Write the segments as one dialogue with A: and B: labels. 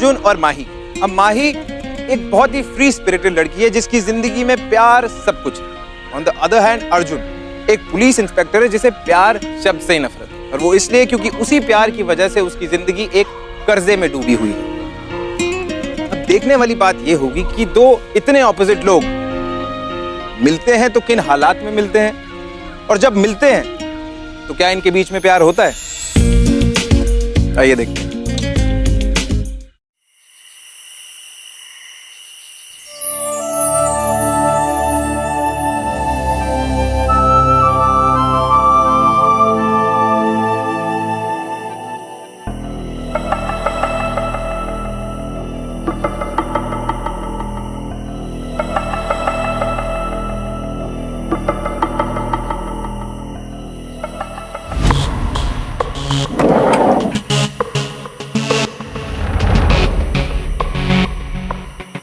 A: अर्जुन और माही। अब माही एक बहुत ही फ्री स्पिरिटेड लड़की है जिसकी जिंदगी में प्यार सब कुछ है। On the other hand Arjun एक पुलिस इंस्पेक्टर है जिसे प्यार शब्द से ही नफरत है, और वो इसलिए क्योंकि उसी प्यार की वजह से उसकी जिंदगी एक कर्जे में डूबी हुई है। अब देखने वाली बात ये होगी कि दो इतने ऑपोजिट लोग मिलते हैं तो किन हालात में मिलते हैं, और जब मिलते हैं तो क्या इनके बीच में प्यार होता है। आइए देखते हैं।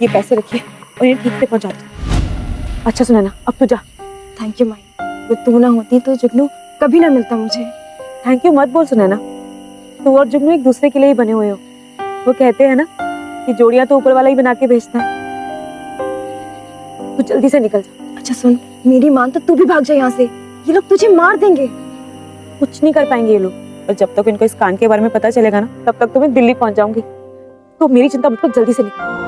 B: ये पैसे रखिए और इन्हें ठीक से पहुंचा दो। अच्छा सुनैना, अब तू जा।
C: थैंक यू माई, तो तू ना होती तो जुगनू कभी ना मिलता मुझे।
B: थैंक यू मत बोल सुनैना, तू और जुगनू एक दूसरे के लिए ही बने हुए हो। वो कहते हैं ना कि जोड़ियां तो ऊपर वाला ही बना के भेजता है। तू जल्दी से निकल जा।
C: अच्छा सुन, मेरी मान तो तू भी भाग जा यहाँ से, ये लोग तुझे मार देंगे।
B: कुछ नहीं कर पाएंगे ये लोग, और जब तक इनको इस कांड के बारे में पता चलेगा ना, तब तक तो मैं दिल्ली पहुंच जाऊंगी। तो मेरी चिंता मत कर, जल्दी से निकल।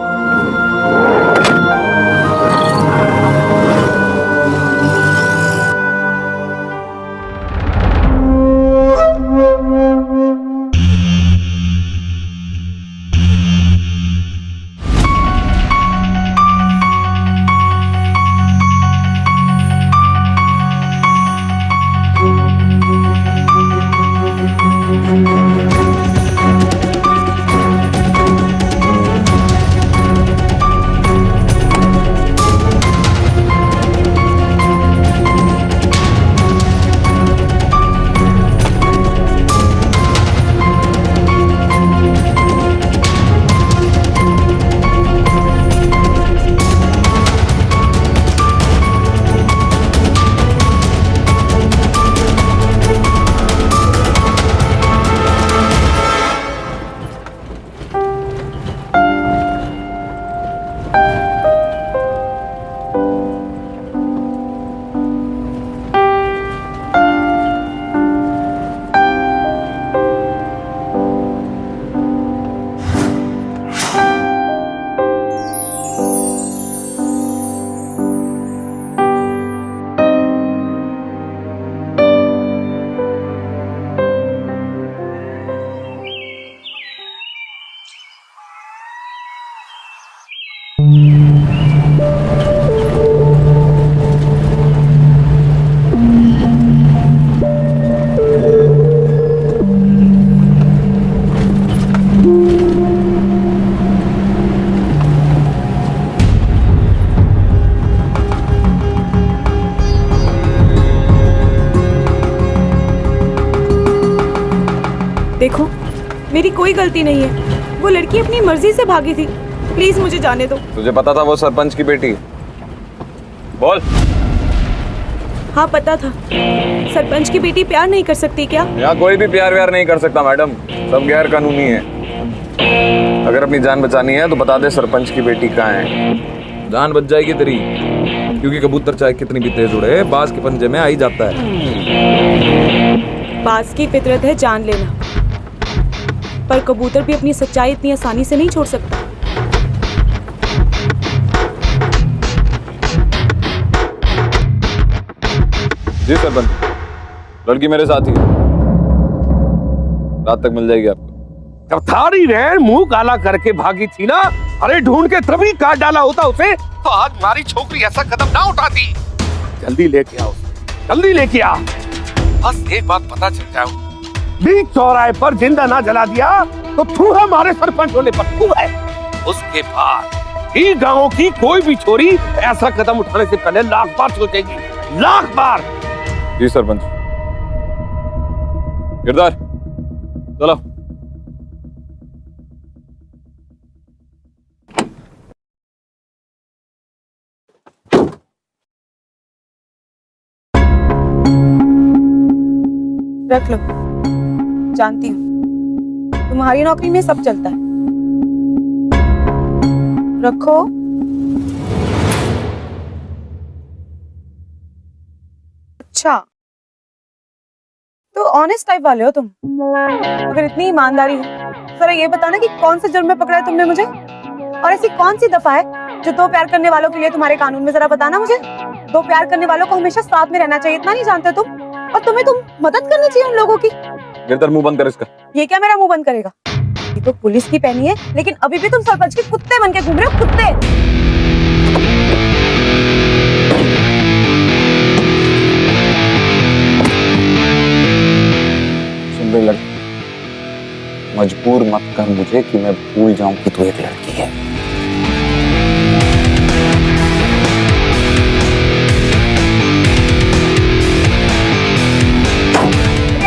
B: देखो, मेरी कोई गलती नहीं है, वो लड़की अपनी मर्जी से भागी थी। प्लीज मुझे जाने दो।
D: तुझे पता था वो सरपंच की बेटी? बोल।
B: हाँ पता था। सरपंच की बेटी प्यार नहीं कर सकती क्या?
D: यहाँ कोई भी प्यार व्यार नहीं कर सकता मैडम, सब गैर कानूनी है। अगर अपनी जान बचानी है तो बता दे सरपंच की बेटी कहाँ है। जान बच जाएगी तेरी, क्योंकि कबूतर चाहे कितनी भी तेज उड़े, बाज के पंजे में आ ही जाता है।
B: बाज की फितरत है जान लेना, पर कबूतर भी अपनी सच्चाई इतनी आसानी से नहीं छोड़ सकता।
D: जी सरपंच, लड़की मेरे साथ ही है, रात तक मिल जाएगी आपको।
E: जब थारी रहन मुंह काला करके भागी थी ना, अरे ढूंढ के तभी काट डाला होता उसे, तो आज हमारी छोकरी ऐसा कदम ना उठाती। जल्दी लेके आओ, जल्दी लेके आ। बस एक बात पता चल जाओ, बीच चौराहे पर जिंदा ना जला दिया तो तू हमारे सरपंच होने पर तू है। उसके बाद ही गांव की कोई भी छोरी ऐसा कदम उठाने से पहले लाख बार सोचेगी, लाख बार।
D: जी सरपंच। गिरदार चलो।
B: रख लो, जानती हूँ तुम्हारी नौकरी में सब चलता है। रखो। अच्छा, तो ऑनेस्ट टाइप वाले हो तुम। अगर इतनी ईमानदारी है, जरा ये बताना कि कौन से जुर्म में पकड़ा है तुमने मुझे, और ऐसी कौन सी दफा है जो दो प्यार करने वालों के लिए तुम्हारे कानून में, जरा बताना मुझे। दो प्यार करने वालों को हमेशा साथ में रहना चाहिए, इतना नहीं जानते तुम? और तुम्हें मदद करनी चाहिए उन लोगों की।
D: गिरधर मुंह बंद कर इसका।
B: ये क्या मेरा मुंह बंद करेगा? ये तो पुलिस की पहनी है, लेकिन अभी भी तुम सरपंच के कुत्ते बन के घूम रहे हो, कुत्ते।
D: लड़की, मजबूर मत कर मुझे कि मैं भूल जाऊं कि तू एक लड़की है।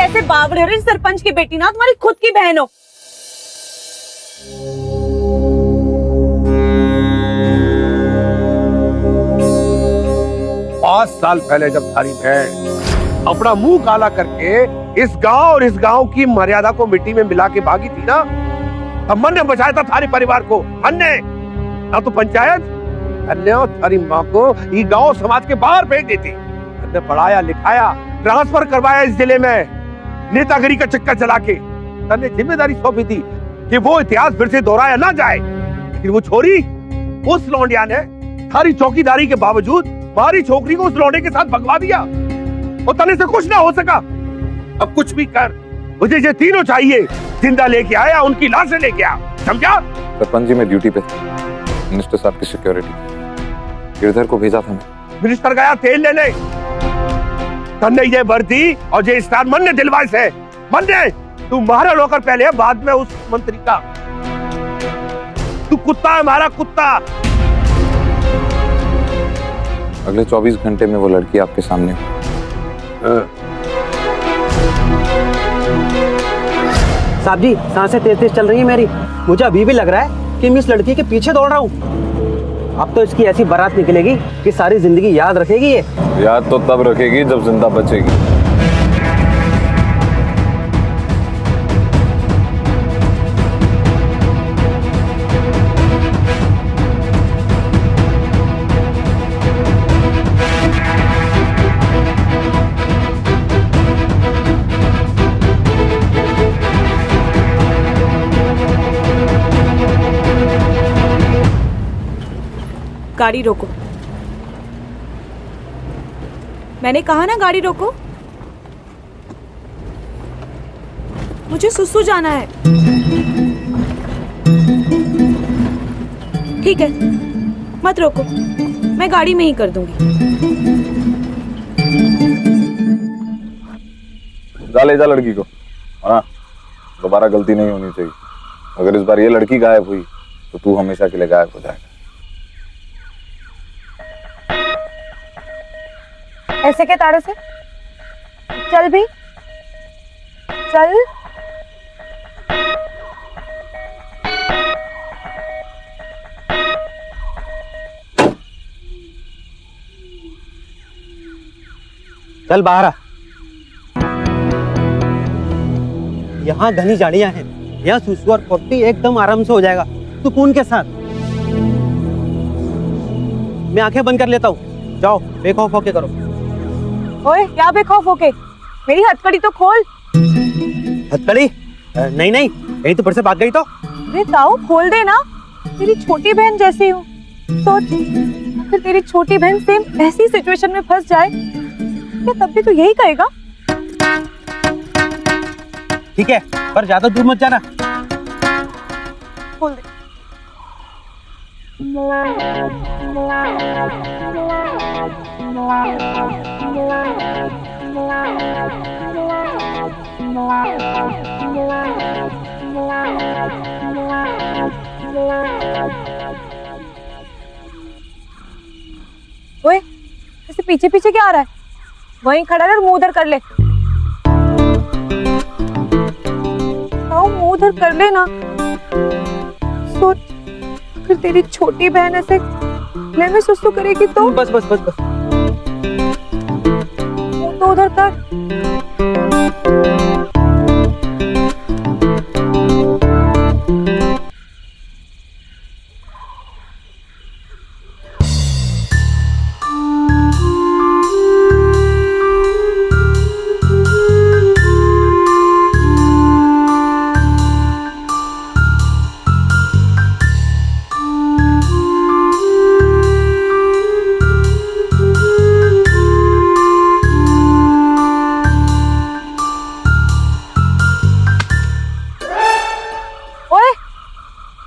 B: ऐसे बावड़े हो रहे, सरपंच की बेटी ना तुम्हारी खुद की बहन हो।
E: पांच साल पहले जब थारी बहन अपना मुंह काला करके इस गांव और इस गांव की मर्यादा को मिट्टी में मिला के भागी थी ना, तब मन ने बचाया था थारी परिवार को। मन ने ना तो पंचायत, अन्य थारी माँ को ये गांव समाज के बाहर फेंक देती। ने पढ़ाया लिखाया, ट्रांसफर करवाया इस जिले में, नेतागिरी का चक्कर चला के तन्ने जिम्मेदारी सौंपी थी कि वो इतिहास फिर से दोहराया ना जाए। लेकिन वो छोरी, उस लौंडिया ने थारी चौकीदारी के बावजूद हमारी छोकरी को उस लौंडे के साथ भगवा दिया। और तने से कुछ ना हो सका। अब कुछ भी कर, मुझे ये तीनों चाहिए। जिंदा लेके आया, उनकी लाशें लेके आ, समझा?
D: सरपंच जी मैं ड्यूटी पे था, मिनिस्टर साहब की सिक्योरिटी। गिरधर को भेजा था मैं।
E: मिनिस्टर गया तेल लेने, तन्ने ये वर्दी और ये स्टार मन ने दिलवाए से। मन ने तू मारा नौकर पहले है, बाद में उस मंत्री का। तू कुत्ता है, हमारा कुत्ता।
D: अगले 24 घंटे में वो लड़की आपके सामने हो।
F: साहब जी, सांसें तेज तेज चल रही है मेरी। मुझे अभी भी लग रहा है कि मैं इस लड़की के पीछे दौड़ रहा हूँ। अब तो इसकी ऐसी बारात निकलेगी कि सारी जिंदगी याद रखेगी ये।
D: याद तो तब रखेगी जब जिंदा बचेगी।
B: गाड़ी रोको। मैंने कहा ना गाड़ी रोको। मुझे सुसु जाना है। ठीक है, मत रोको, मैं गाड़ी में ही कर दूंगी।
D: जा ले जा लड़की को। हाँ, दोबारा गलती नहीं होनी चाहिए। अगर इस बार ये लड़की गायब हुई तो तू हमेशा के लिए गायब हो जाएगा।
B: ऐसे के तारे से चल भी चल।
F: चल बाहर आ। यहाँ घनी झाड़ियां हैं, यहाँ सुसु और पोटी एकदम आराम से हो जाएगा, सुकून के साथ। मैं आंखें बंद कर लेता हूँ, जाओ बेखौफ होके करो।
B: ओए, क्या बेखौफ होके? मेरी हथकड़ी तो खोल।
F: हथकड़ी? नहीं नहीं, कहीं तो फिर से भाग गई तो?
B: अरे ताऊ, खोल दे ना, तेरी छोटी बहन जैसी हूँ। सोच, अगर तेरी छोटी बहन सेम ऐसी सिचुएशन में फंस जाए, क्या तब भी तू यही कहेगा?
F: ठीक है, पर ज्यादा दूर मत जाना।
B: खोल दे। ओए, ऐसे पीछे पीछे क्या आ रहा है? वहीं खड़ा रह और मुंह उधर कर ले। मुंह उधर कर ले ना। सोच, अगर तेरी छोटी बहन ऐसे ले में सुसु करेगी तो?
F: बस बस बस बस।
B: मुंह तो उधर कर।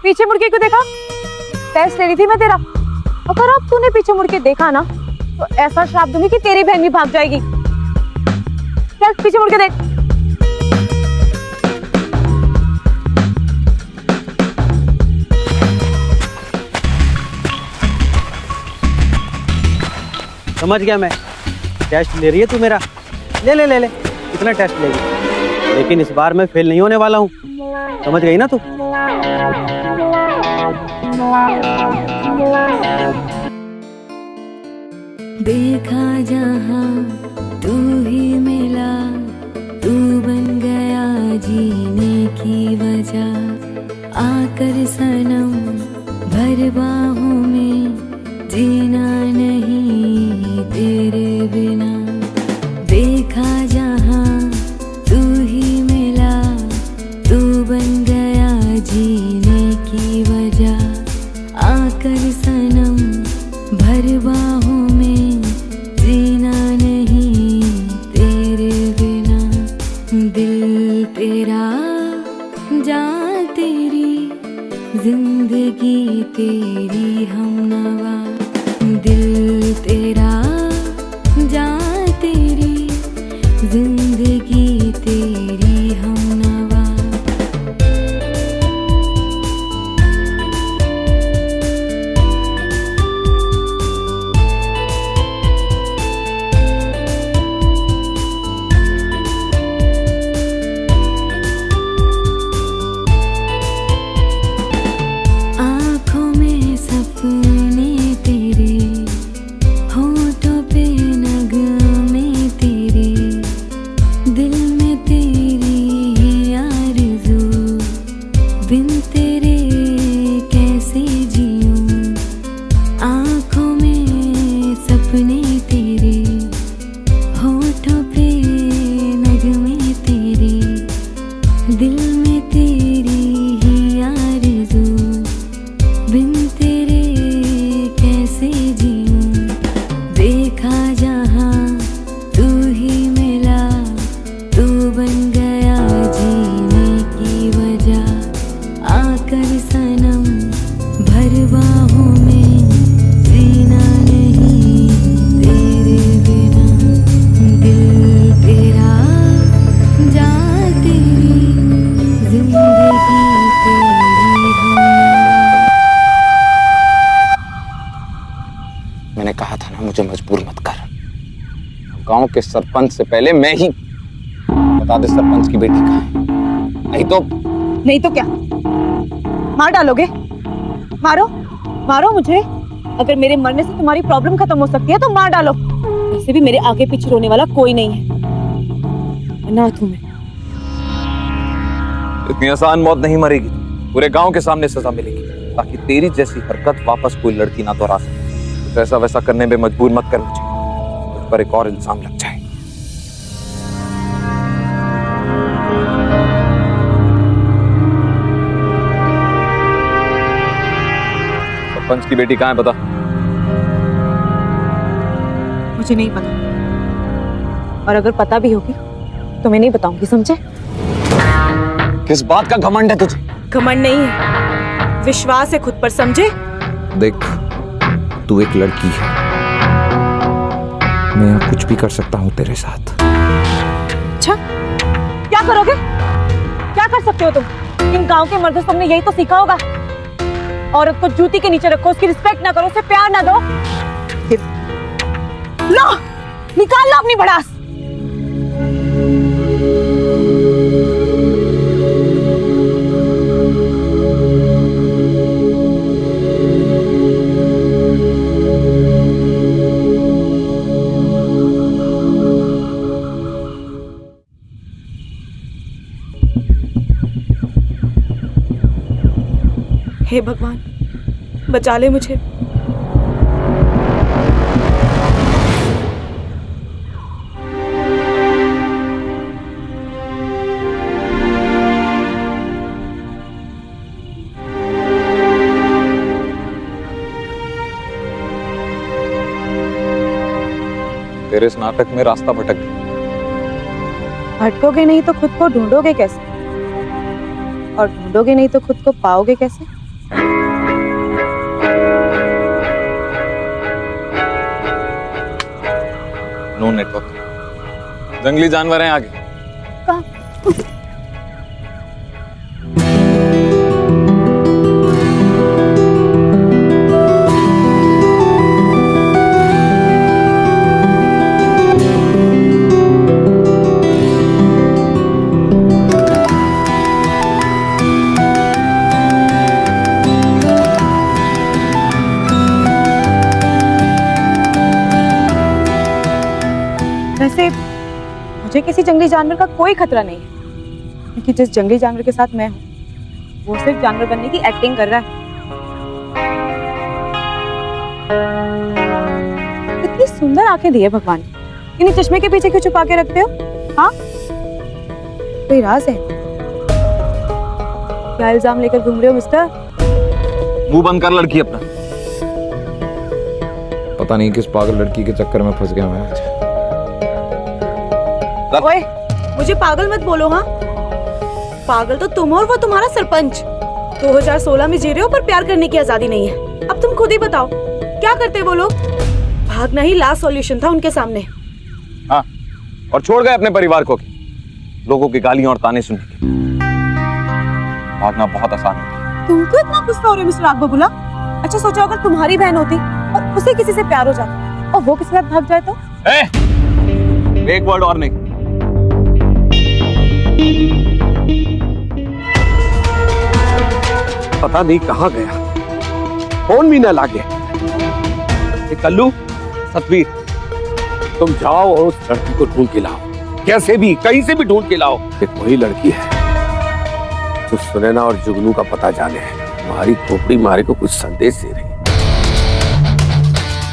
B: पीछे मुड़ के क्यों देखा? टेस्ट ले रही थी मैं तेरा। अगर अब तूने पीछे मुड़ के देखा ना तो ऐसा श्राप दूंगी कि तेरी बहन भी भाग जाएगी। चल पीछे मुड़ के देख।
F: समझ गया मैं। टेस्ट ले रही है तू मेरा? ले ले ले ले, कितना टेस्ट लेगी, लेकिन इस बार मैं फेल नहीं होने वाला हूँ। समझ गई ना तू?
G: देखा जहाँ तू ही मिला, तू बन गया जीने की वजह। आकर सनम भर बाहों में, जीना नहीं तेरे बिना। देखा जहाँ तू ही मिला, तू बन गया जीने की वजह। आकर सनम भर बाहों में, जीना नहीं तेरे बिना। दिल तेरा जान तेरी, जिंदगी तेरी हमनवा। दिल तेरा जान तेरी, जिंदगी तेरी हमनवा। आँखों में सपने तेरे, होठों पे नगमे तेरे। दिल में तेरी आरज़ू, बिन तेरे कैसे जीऊं। आँखों में सपने तेरे, होठों पे नगमे तेरे। दिल में तेरी ही आरज़ू, बिन तेरे कैसे जीऊं। देखा जहाँ तू ही मिला, तू बन गया जीने की वजह। आकर सनम भर बाहों में, जीना नहीं तेरे बिना। दिल तेरा जान तेरी, जिंदगी तेरी हमनवा।
A: मैंने कहा था ना, मुझे मजबूर मत कर। गांव के सरपंच से पहले मैं ही बता दे सरपंच की बेटी कहाँ है। नहीं तो
B: क्या मार डालोगे? मारो मारो मुझे। अगर मेरे मरने से तुम्हारी प्रॉब्लम खत्म हो सकती है तो मार डालो। वैसे भी मेरे आगे पीछे रोने वाला कोई नहीं है। अनाथ हूं मैं।
D: इतनी आसान मौत नहीं मरेगी, पूरे गांव के सामने सजा मिलेगी, ताकि तेरी जैसी हरकत वापस कोई लड़की ना दोहरा सके। तो ऐसा वैसा करने में मजबूर मत कर मुझे, मुझ पर एक और इल्जाम लग जाए। सरपंच की बेटी कहाँ है बता?
B: मुझे नहीं पता, और अगर पता भी होगी तो मैं नहीं बताऊंगी, समझे?
A: किस बात का घमंड है तुझे?
B: घमंड नहीं है, विश्वास है खुद पर, समझे?
H: देख, तू एक लड़की है, मैं यहाँ कुछ भी कर सकता हूँ तेरे साथ।
B: अच्छा, क्या करोगे? क्या कर सकते हो तुम? इन गांव के मर्दों से तुमने यही तो सीखा होगा। औरत को जूती के नीचे रखो, उसकी रिस्पेक्ट ना करो, उसे प्यार ना दो। लो, निकाल लो अपनी भड़ास। हे भगवान, बचा ले मुझे।
D: तेरे इस नाटक में रास्ता भटक गया।
B: भटकोगे नहीं तो खुद को ढूंढोगे कैसे? और ढूंढोगे नहीं तो खुद को पाओगे कैसे?
D: No network. जंगली जानवर हैं आगे।
B: कहाँ? वैसे मुझे किसी जंगली जानवर का कोई खतरा नहीं है, क्योंकि जिस जंगली जानवर के साथ मैं हूँ वो सिर्फ जानवर बनने की एक्टिंग कर रहा है। इतनी सुंदर आंखें दी है भगवान ने, इन्हें चश्मे के पीछे क्यों छुपा के रखते हो? हाँ, कोई राज है? क्या इल्जाम लेकर घूम रहे हो मिस्टर?
D: मुंह बंद कर लड़की अपना।
H: पता नहीं किस पागल लड़की के चक्कर में फंस गया मैं आज।
B: ओए, मुझे पागल मत बोलो। हाँ, पागल तो तुम और वो तुम्हारा सरपंच। 2016 में जी रहे हो पर प्यार करने की आजादी नहीं है। अब तुम खुद ही बताओ क्या करते वो लोग? भागना ही लास्ट सॉल्यूशन था उनके सामने।
D: हाँ, और छोड़ गए अपने परिवार को, लोगों की गालियां और ताने सुन के। भागना बहुत आसान है।
B: तुम क्यों इतना गुस्सा हो रहे हो मिस्टर आग बबूला? अच्छा सोचो अगर तुम्हारी बहन होती और उसे किसी से प्यार हो जाता और वो किसी के साथ भाग जाए तो?
D: एक वर्ड और नहीं।
E: पता नहीं कहाँ गया, फोन भी ना लागे। कल्लू, सतवीर, तुम जाओ और उस लड़की को ढूंढ के लाओ, कैसे भी कहीं से भी ढूंढ के लाओ। एक वही लड़की है जो सुनैना और जुगनू का पता जाने है। हमारी खोपड़ी मारे को कुछ संदेश दे रही।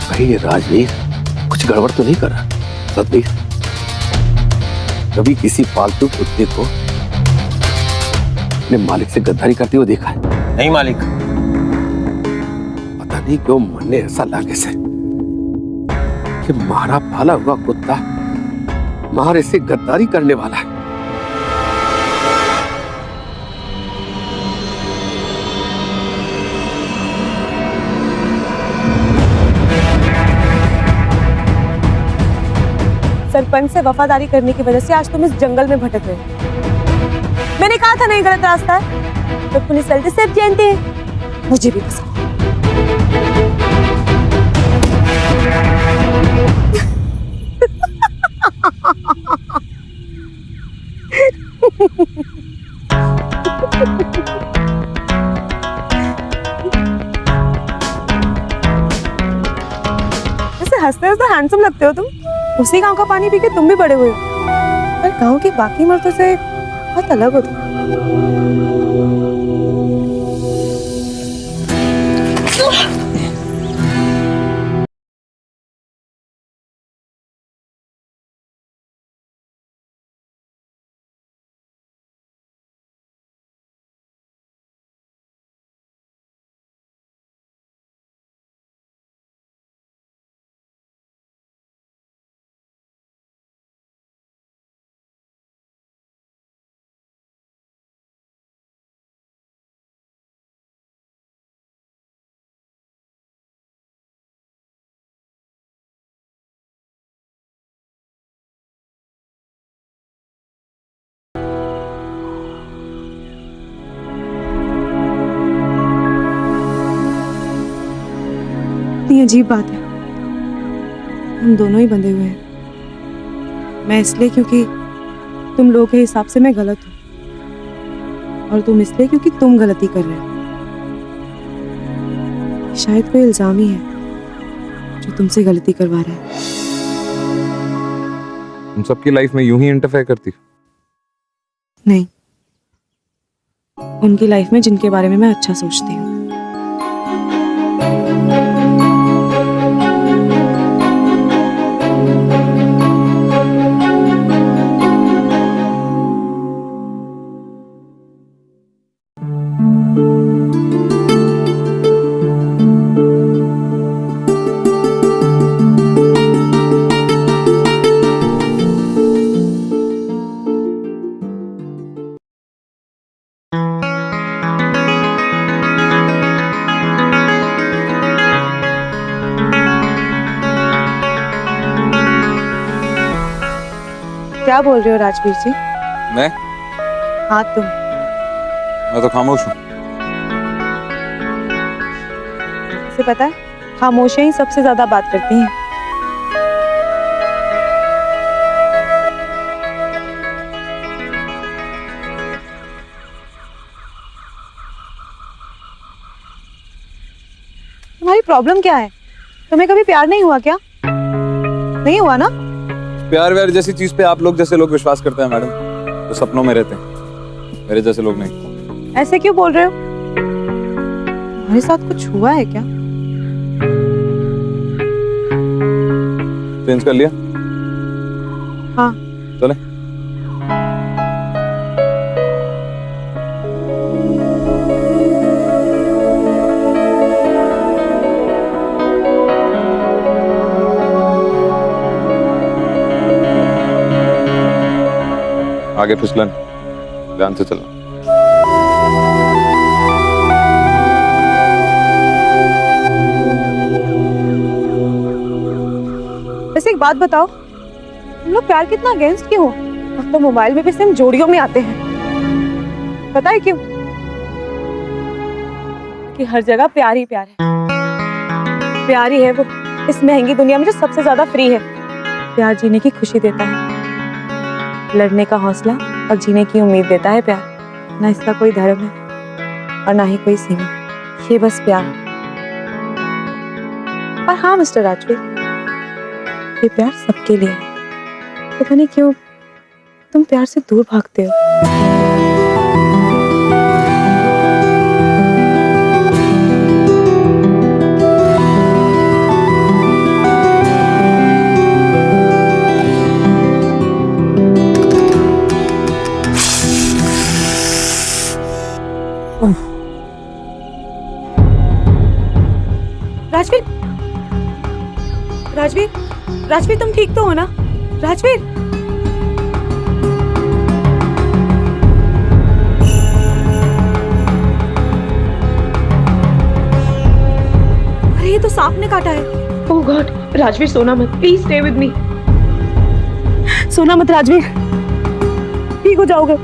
E: कहीं ये राजवीर कुछ गड़बड़ तो नहीं कर रहा? सतवीर, कभी किसी पालतू कुत्ते को अपने मालिक से गद्दारी करते हुए देखा है?
A: नहीं मालिक।
E: पता नहीं क्यों मन ने ऐसा लागे से कि मारा पाला हुआ कुत्ता मारे से गद्दारी करने वाला है।
B: सरपंच से वफादारी करने की वजह से आज तुम इस जंगल में भटक रहे हो। मैंने कहा था नहीं गलत रास्ता है, तो पुलिस जल्दी से जानती है। मुझे भी पसंद। जैसे हंसते हंसते हैंडसम लगते हो तुम। उसी गांव का पानी पी के तुम भी बड़े हुए हो, पर गांव की बाकी मर्दों से बहुत अलग हो तुम। कितनी अजीब बात है, हम दोनों ही बंधे हुए हैं। मैं इसलिए क्योंकि तुम लोगों के हिसाब से मैं गलत हूँ, और तुम इसलिए क्योंकि तुम गलती कर रहे हो। शायद कोई इल्जाम ही है जो तुमसे गलती करवा रहा है।
D: तुम सबकी लाइफ में यूं ही इंटरफेयर करती हो?
B: नहीं, उनकी लाइफ में जिनके बारे में मैं अच्छा सोचती हूँ। क्या बोल रहे हो राजवीर जी?
A: मैं
B: हाँ तुम।
A: तो खामोश हूँ।
B: इसे पता है खामोशियां ही सबसे ज्यादा बात करती हैं। तुम्हारी प्रॉब्लम क्या है? तुम्हें कभी प्यार नहीं हुआ क्या? नहीं हुआ ना?
A: प्यार व्यार जैसी चीज पे आप लोग जैसे लोग विश्वास करते हैं मैडम, तो सपनों में रहते हैं, मेरे जैसे लोग नहीं।
B: ऐसे क्यों बोल रहे हो? तुम्हारे साथ कुछ हुआ है क्या?
A: चेंज कर लिया?
B: हाँ।
A: चले। आगे फिसलन, ध्यान से चलना।
B: वैसे एक बात बताओ, तुम लोग प्यार कितना अगेंस्ट क्यों हो? अब तो मोबाइल में भी सिर्फ जोड़ियों में आते हैं। पता है क्यों? कि हर जगह प्यार ही प्यार है। प्यार ही है वो इस महंगी दुनिया में जो सबसे ज्यादा फ्री है। प्यार जीने की खुशी देता है, लड़ने का हौसला और जीने की उम्मीद देता है प्यार। ना इसका कोई धर्म है और ना ही कोई सीमा, ये बस प्यार। और हाँ मिस्टर राजवीर, ये प्यार सबके लिए है। पता नहीं क्यों तुम प्यार से दूर भागते हो। राजवीर, राजवीर, राजवीर तुम ठीक तो हो ना? राजवीर, अरे ये तो सांप ने काटा है।
C: ओह गॉड, राजवीर सोना मत, प्लीज स्टे विद मी।
B: सोना मत राजवीर, ठीक हो जाओगे।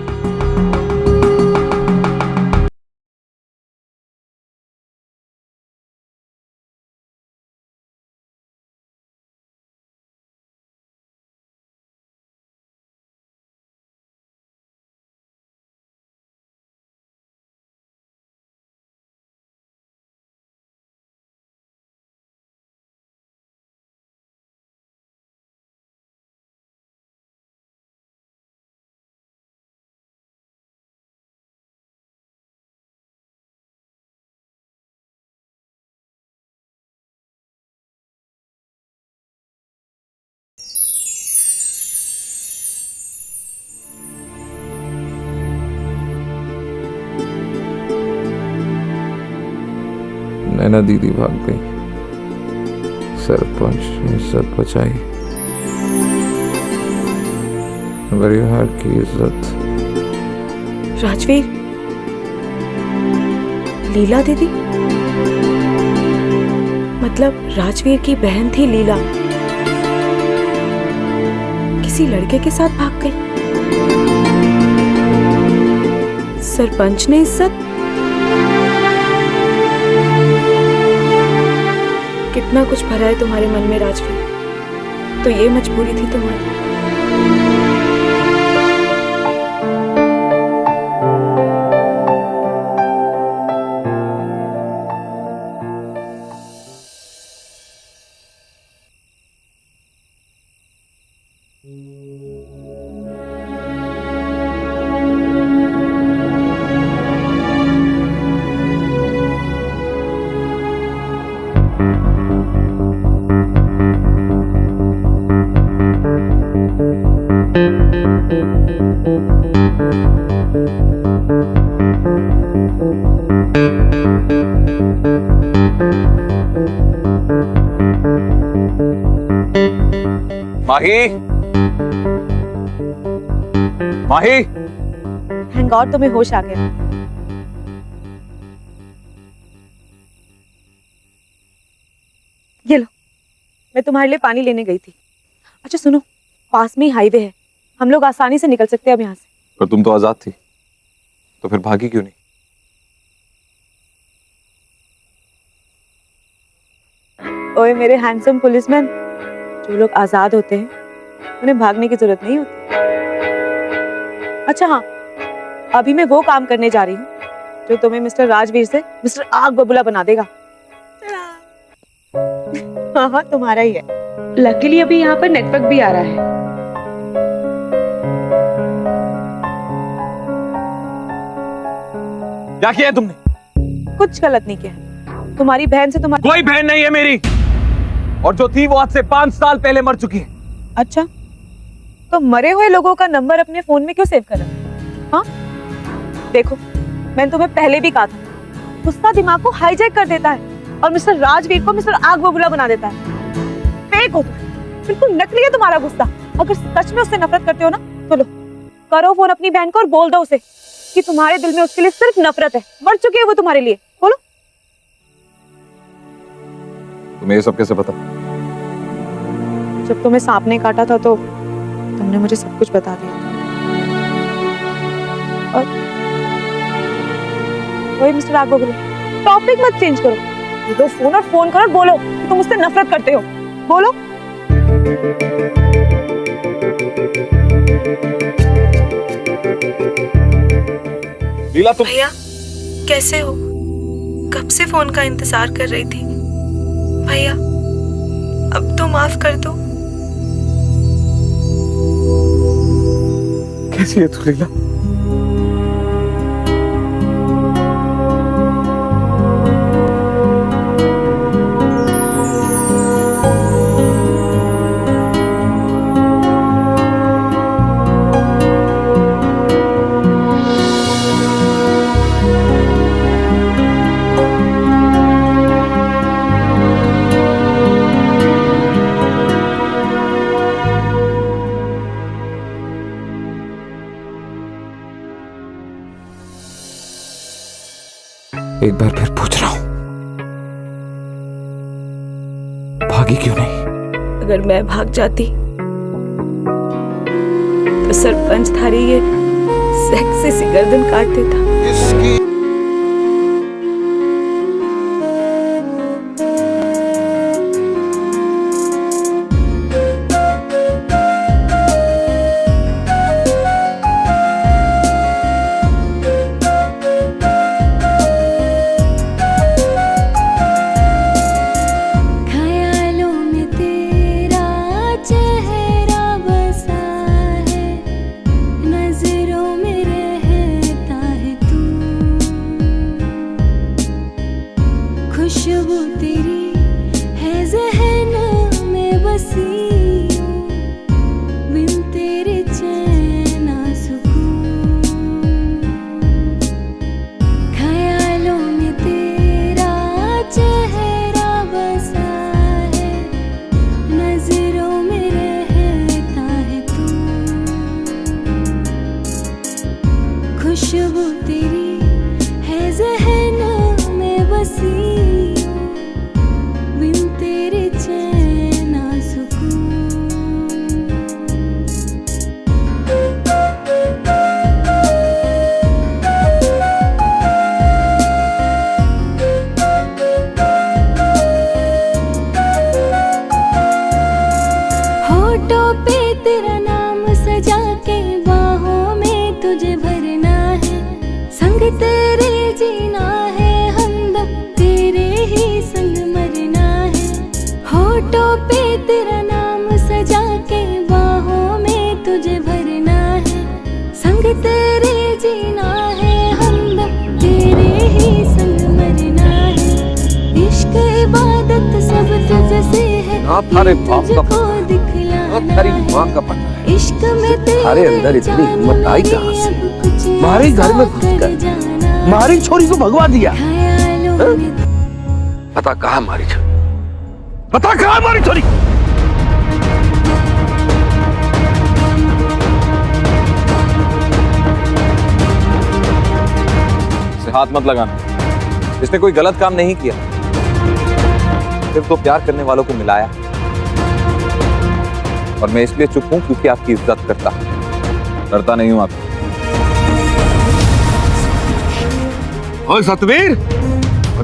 H: नैना दीदी भाग गई, सरपंच ने इज्जत बचाई, मगर ये हार की इज्जत।
B: राजवीर, लीला दीदी? मतलब राजवीर की बहन थी लीला, किसी लड़के के साथ भाग गई। सरपंच ने इज्जत? कितना कुछ भरा है तुम्हारे मन में राजवीर, तो ये मजबूरी थी तुम्हारी।
A: माही, माही,
B: थैंक गॉड तुम्हें होश आ गया। ये लो, मैं तुम्हारे लिए पानी लेने गई थी। अच्छा सुनो, पास में ही हाईवे है, हम लोग आसानी से निकल सकते हैं अब यहाँ से।
D: पर तुम तो आजाद थी, तो फिर भागी क्यों नहीं?
B: ओए मेरे हैंडसम पुलिसमैन, जो लोग आजाद होते हैं उन्हें भागने की जरूरत नहीं होती। अच्छा हाँ, अभी मैं वो काम करने जा रही हूँ जो तुम्हें मिस्टर राजवीर से मिस्टर आग बबूला बना देगा। हाँ हाँ, तुम्हारा ही है। लकीली अभी यहाँ पर नेटवर्क भी आ रहा है।
A: क्या किया है तुमने?
B: कुछ गलत नहीं किया। तुम्हारी बहन से तुम्हारी
A: कोई बहन नहीं है मेरी, और जो थी वो आज से 5 साल पहले मर चुकी है।
B: अच्छा, तो मरे हुए लोगों का नंबर अपने फोन में क्यों सेव कर रहे हो? हाँ देखो, मैंने तुम्हें पहले भी कहा था, गुस्सा दिमाग को हाईजैक कर देता है और मिस्टर राजवीर को मिस्टर आग बबूला बना देता है। फेक हो तुम, बिल्कुल नकली है तुम्हारा गुस्सा। अगर सच में उससे नफरत करते हो ना तो लो, करो फोन अपनी बहन को और बोल दो उसे कि तुम्हारे दिल में उसके लिए सिर्फ नफरत है। मर चुकी है वो तुम्हारे लिए। बोलो।
D: तुम्हें ये सब कैसे पता?
B: जब तुम्हें सांप ने काटा था तो तुमने मुझे सब कुछ बता दिया। और वही मिस्टर आग बबूला, टॉपिक मत चेंज करो, ये दो फोन और फोन करो और बोलो कि तुम मुझसे नफरत करते हो। बोलो।
D: लीला तुम
C: भैया कैसे हो? कब से फोन का इंतजार कर रही थी। भैया अब तो माफ कर दो।
D: कैसी है तू लीला?
H: एक बार फिर पूछ रहा हूं, भागी क्यों नहीं?
C: अगर मैं भाग जाती तो सरपंच थारी ये सेक्सी सी गर्दन काट देता।
G: ख्यालों में तेरा चेहरा बसा है, नजरों में रहता है तू। खुशबू तेरी है ज़हन में बसी, बिन तेरे चैन ना सुकून। ख्यालों में तेरा चेहरा बसा है, नजरों में रहता है तू। खुशबू तेरी है ज़हन में बसी, बिन तेरे चैन ना सुकून। होठों पे तेरा नाम सजा के बाहों में तुझे भरना है, संग तेरे जीना है, हमदम तेरे ही संग मरना है। होठों पे तेरा नाम सजा के बाहों में तुझे भरना है, संग तेरे जीना है, हमदम तेरे ही संग मरना है। इश्क इबादत सब तुझसे है,
E: आप थारे बाप का
G: तुझको दिखलाना
E: तेरी माँ
G: है।
E: का पता है।
G: इश्क में
E: तुम्हारे अंदर इतनी हिम्मत आई कहाँ से? हमारे घर में घुसकर हमारी छोरी को भगवा दिया। पता कहाँ हमारी छोरी? पता कहाँ हमारी छोरी?
D: से हाथ मत लगाना, इसने कोई गलत काम नहीं किया, सिर्फ तो प्यार करने वालों को मिलाया। और मैं इसलिए चुप हूं क्योंकि आपकी इज्जत करता हूं। डरता नहीं हूं आप।
E: ओए सतवीर,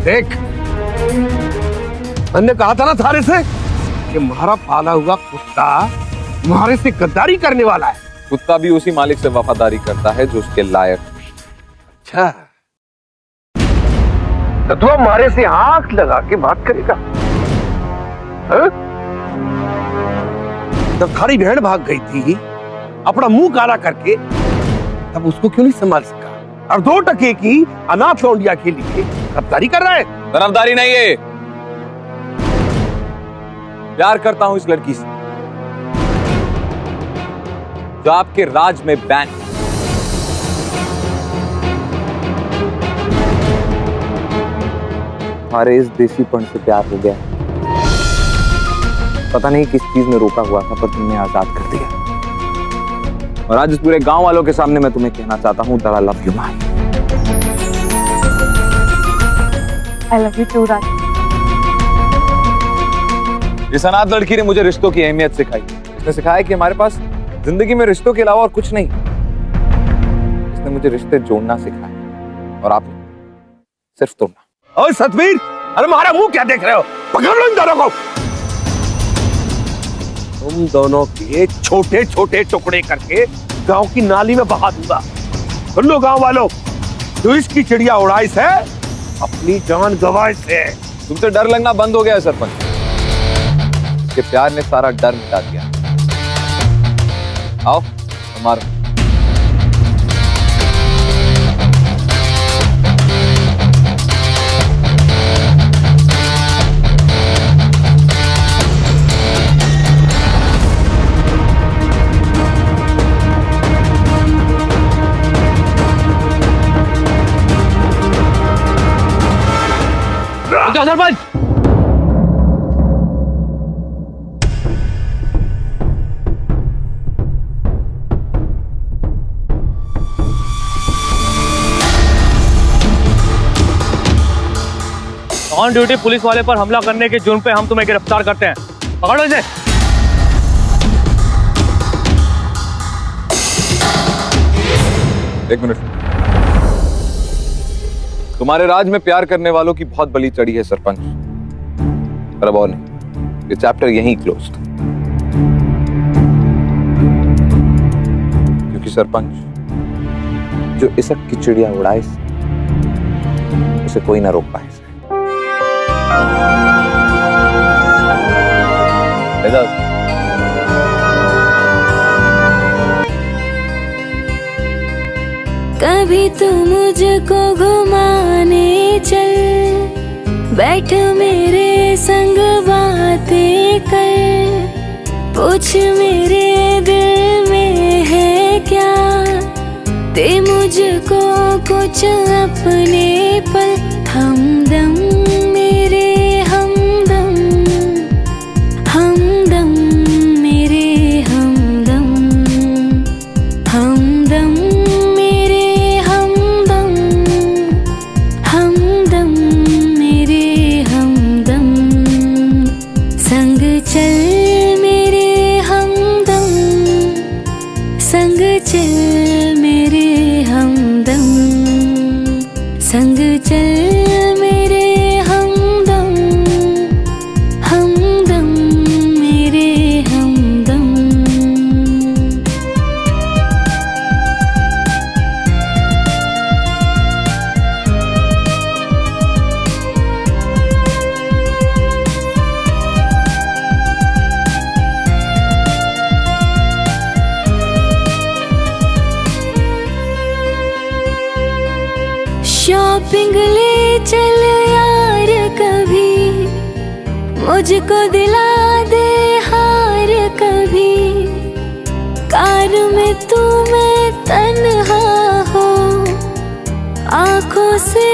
E: देख, मैंने कहा था ना थारे से कि हमारा पाला हुआ कुत्ता तुम्हारे से गद्दारी करने वाला है।
D: कुत्ता भी उसी मालिक से वफादारी करता है जो उसके लायक।
E: अच्छा, तो तू हमारे से आंख लगा के बात करेगा? जब थारी बहन भाग गई थी अपना मुंह काला करके, तब उसको क्यों नहीं संभाल सका? और 2 टके की अनाथ लौंडिया के लिए गद्दारी कर रहा है।
D: तरफदारी नहीं है, प्यार करता हूं इस लड़की से जो आपके राज में बैन। हमारे इस देसीपन से प्यार हो गया। पता नहीं किस चीज में रोका हुआ था, पर तुमने आजाद कर दिया। और आज इस पूरे गांव वालों के सामने मैं तुम्हें कहना चाहता हूं that I love you Mahi.
B: I love you too, राज।
D: इस अनाथ लड़की ने मुझे रिश्तों की अहमियत सिखाई। इसने सिखाया कि हमारे पास जिंदगी में रिश्तों के अलावा और कुछ नहीं। इसने मुझे रिश्ते जोड़ना सिखाया और आपने सिर्फ तोड़ना।
E: ओए सतवीर, अरे हमारा मुंह क्या देख रहे हो? पकड़ लो इन दोनों को। तुम दोनों के छोटे छोटे टुकड़े करके गांव की नाली में बहा दूंगा। सुन लो गांव वालों, जो इसकी चिड़िया उड़ाई से अपनी जान गंवाई से।
D: तुमसे डर लगना बंद हो गया है सरपंच। कि प्यार ने सारा डर मिटा दिया। आओ हमारा।
E: सरपंच,
I: ऑन ड्यूटी पुलिस वाले पर हमला करने के जुर्म पे हम तुम्हें गिरफ्तार करते हैं। पकड़ो इसे।
D: एक मिनट। तुम्हारे राज में प्यार करने वालों की बहुत बली चढ़ी है सरपंच। पर अब और नहीं, ये चैप्टर यहीं क्लोज्ड। क्योंकि सरपंच, जो इसक की चिड़िया उड़ाए उसे कोई ना रोक पाए।
G: कभी तू मुझको घुमाने चल, बैठ मेरे संग बातें कर, पूछ मेरे दिल में है क्या, दे मुझको कुछ अपने पल। हमदम मेरे हमदम, हमदम मेरे हमदम, हमदम मेरे हमदम, हमदम मेरे हमदम, संग चल मेरे हमदम, संग चल मेरे हमदम, संग चल मेरे हमदम, हमदम मेरे हमदम। शॉपिंग ले चल यार कभी, मुझको दिला दे हार कभी, कार में तू मैं तन्हा हो, आंखों से